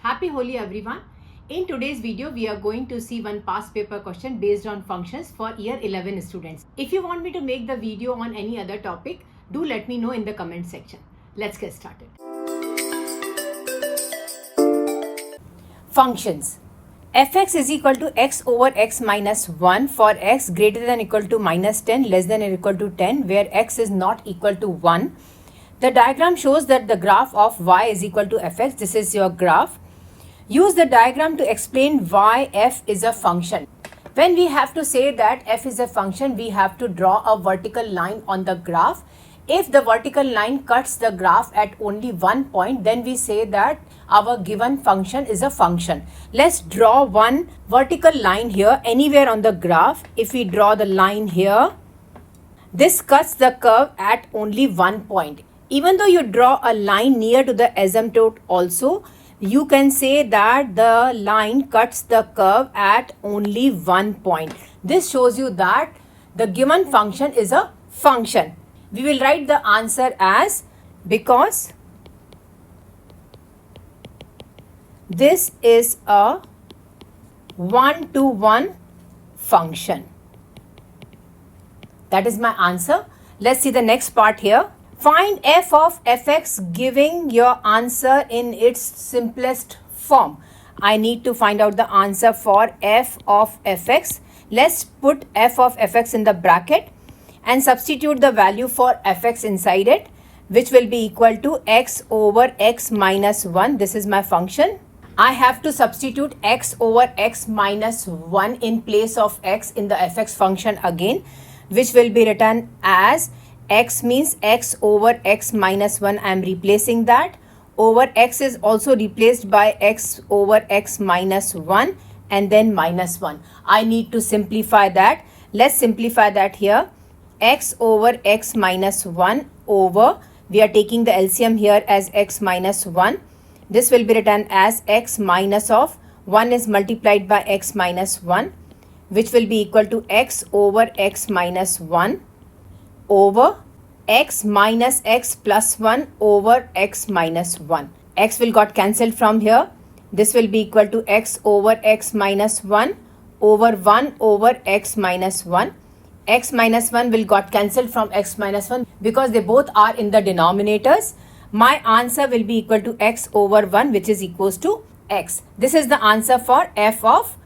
Happy Holi everyone. In today's video, we are going to see one past paper question based on functions for year 11 students. If you want me to make the video on any other topic, do let me know in the comment section. Let's get started. Functions. Fx is equal to x over x minus 1 for x greater than equal to minus 10 less than or equal to 10 where x is not equal to 1. The diagram shows that the graph of y is equal to fx. This is your graph. Use the diagram to explain why f is a function. When we have to say that f is a function, we have to draw a vertical line on the graph. If the vertical line cuts the graph at only one point, then we say that our given function is a function. Let's draw one vertical line here anywhere on the graph. If we draw the line here, this cuts the curve at only one point. Even though you draw a line near to the asymptote also, you can say that the line cuts the curve at only one point. This shows you that the given function is a function. We will write the answer as because this is a one-to-one function. That is my answer. Let's see the next part here. Find f of fx, giving your answer in its simplest form. I need to find out the answer for f of fx. Let's put f of fx in the bracket and substitute the value for fx inside it, which will be equal to x over x minus 1. This is my function. I have to substitute x over x minus 1 in place of x in the fx function again, which will be written as x means x over x minus 1. I am replacing that. Over x is also replaced by x over x minus 1 and then minus 1. I need to simplify that. Let's simplify that here. X over x minus 1 over, we are taking the LCM here as x minus 1. This will be written as x minus of 1 is multiplied by x minus 1, which will be equal to x over x minus 1 over x minus x plus 1 over x minus 1. X will got cancelled from here. This will be equal to x over x minus 1 over 1 over x minus 1. X minus 1 will got cancelled from x minus 1 because they both are in the denominators. My answer will be equal to x over 1, which is equals to x. This is the answer for f of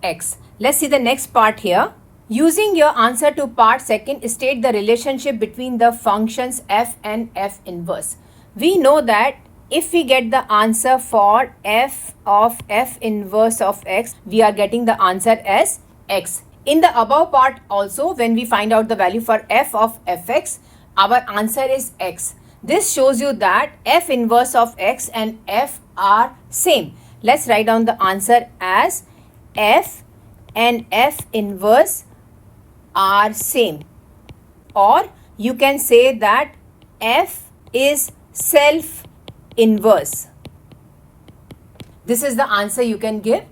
x. Let's see the next part here. Using your answer to part second, state the relationship between the functions f and f inverse. We know that if we get the answer for f of f inverse of x, we are getting the answer as x. In the above part also, when we find out the value for f of fx, our answer is x. This shows you that f inverse of x and f are same. Let's write down the answer as f and f inverse are same, or you can say that f is self inverse. This is the answer you can give.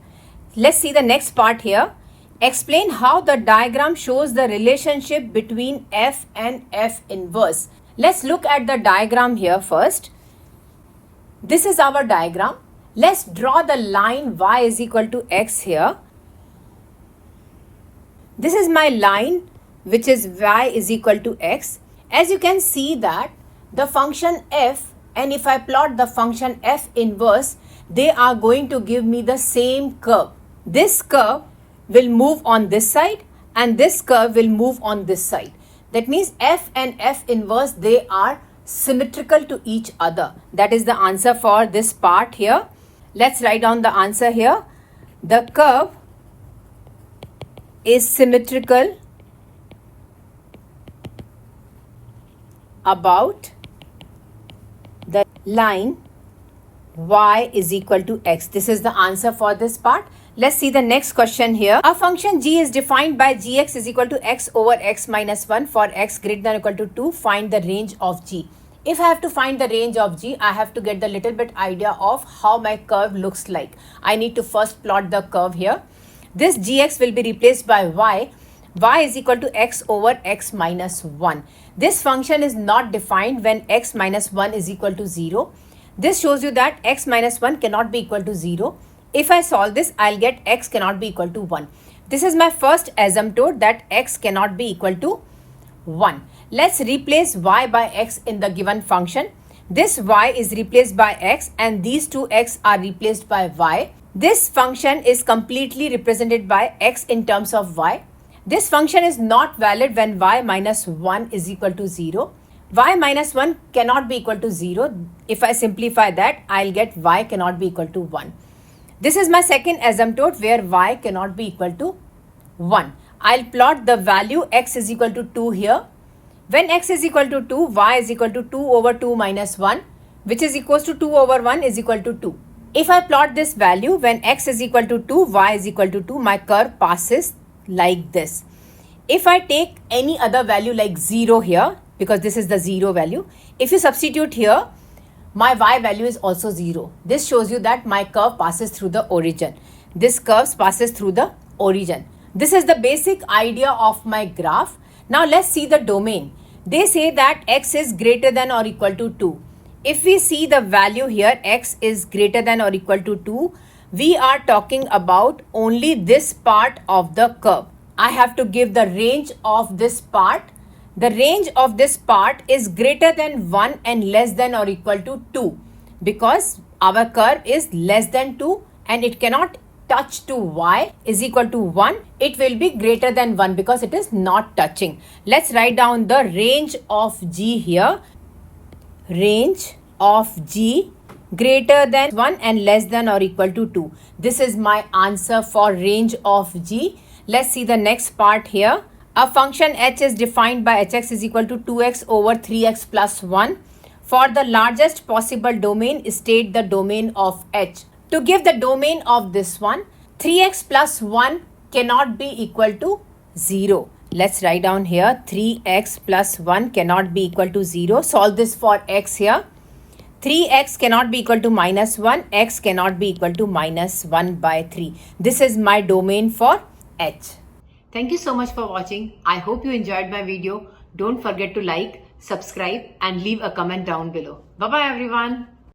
Let's see the next part here. Explain how the diagram shows the relationship between f and f inverse. Let's look at the diagram here first. This is our diagram. Let's draw the line y is equal to x here. This is my line, which is y is equal to x. As you can see that the function f, and if I plot the function f inverse, they are going to give me the same curve. This curve will move on this side and this curve will move on this side. That means f and f inverse, they are symmetrical to each other. That is the answer for this part here. Let's write down the answer here. The curve is symmetrical about the line y is equal to x. This is the answer for this part. Let's see the next question here. A function g is defined by gx is equal to x over x minus 1 for x greater than or equal to 2. Find the range of g. If I have to find the range of g, I have to get the little bit idea of how my curve looks like. I need to first plot the curve here. This gx will be replaced by y. Y is equal to x over x minus 1. This function is not defined when x minus 1 is equal to 0. This shows you that x minus 1 cannot be equal to 0. If I solve this, I'll get x cannot be equal to 1. This is my first asymptote, that x cannot be equal to 1. Let's replace y by x in the given function. This y is replaced by x and these two x are replaced by y. This function is completely represented by x in terms of y. This function is not valid when y minus 1 is equal to 0. Y minus 1 cannot be equal to 0. If I simplify that, I'll get y cannot be equal to 1. This is my second asymptote where y cannot be equal to 1. I'll plot the value x is equal to 2 here. When x is equal to 2, y is equal to 2 over 2 minus 1, which is equals to 2 over 1 is equal to 2. If I plot this value, when x is equal to 2, y is equal to 2, my curve passes like this. If I take any other value like 0 here, because this is the 0 value, if you substitute here, my y value is also 0. This shows you that my curve passes through the origin. This curve passes through the origin. This is the basic idea of my graph. Now let's see the domain. They say that x is greater than or equal to 2. If we see the value here, x is greater than or equal to 2, we are talking about only this part of the curve. I have to give the range of this part. The range of this part is greater than 1 and less than or equal to 2, because our curve is less than 2 and it cannot touch to y is equal to 1. It will be greater than 1 because it is not touching. Let's write down the range of g here. Range of g greater than 1 and less than or equal to 2. This is my answer for range of g. Let's see the next part here. A function h is defined by hx is equal to 2x over 3x plus 1. For the largest possible domain, state the domain of h. To give the domain of this one, 3x plus 1 cannot be equal to 0. Let's write down here 3x plus 1 cannot be equal to 0. Solve this for x here. 3x cannot be equal to minus 1. X cannot be equal to minus 1 by 3. This is my domain for h. Thank you so much for watching. I hope you enjoyed my video. Don't forget to like, subscribe and leave a comment down below. Bye bye everyone.